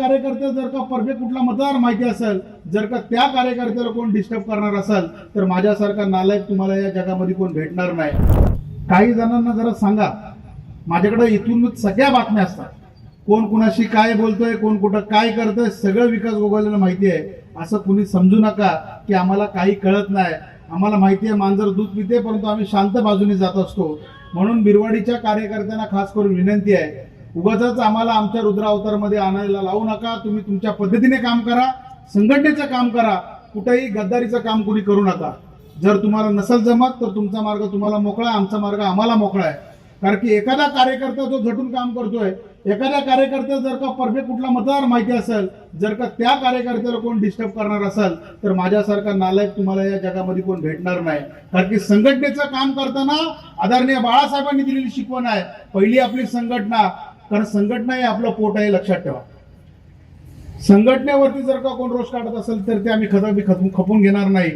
कार्यकर्ते जर का परफेक्ट कुठला मतदार माहिती असेल, जर का त्या कार्यकर्त्याला कोण डिस्टर्ब करणार असेल तर माझ्यासारखा नालायक तुम्हाला या जगामध्ये कोण भेटणार नाही। काही जणांना जरा सांगा, माझ्याकडे इथून सगळ्या बातम्या असतात, कोण कुणाशी काय बोलतोय, कोण कुठं काय करतोय, सगळं विकास गोगावलेला माहिती आहे। असं कुणी समजू नका की आम्हाला काही कळत नाही। आम्हाला माहिती आहे मांजर दूध पिते, परंतु आम्ही शांत बाजूने जात असतो। म्हणून बिरवाडीच्या कार्यकर्त्यांना खास करून विनंती आहे, उगाचच आम्हाला आमच्या रुद्र अवतारमध्ये आणायला लावू नका। तुम्ही तुमच्या पद्धतीने काम करा, संघटनेचं काम करा, कुठेही गद्दारीचं काम कुणी करू नका। जर तुम्हाला नसेल जमत तर तुमचा मार्ग तुम्हाला मोकळा आहे, आमचा मार्ग आम्हाला मोकळा आहे। कारण की एखादा कार्यकर्ता जो झटून काम करतोय, एखाद्या कार्यकर्त्याला जर का परफेक्ट कुठला मतदार माहिती असेल, जर का त्या कार्यकर्त्याला कोण डिस्टर्ब करणार असेल तर माझ्यासारखा नालायक तुम्हाला या जगामध्ये कोण भेटणार नाही। कारण की संघटनेचं काम करताना आदरणीय बाळासाहेबांनी दिलेली शिकवण आहे, पहिली आपली संघटना, कारण संघटना हे आपलं पोट आहे, लक्षात ठेवा। संघटनेवरती जर का कोण रोष काढत असेल तर ते आम्ही खपून घेणार नाही।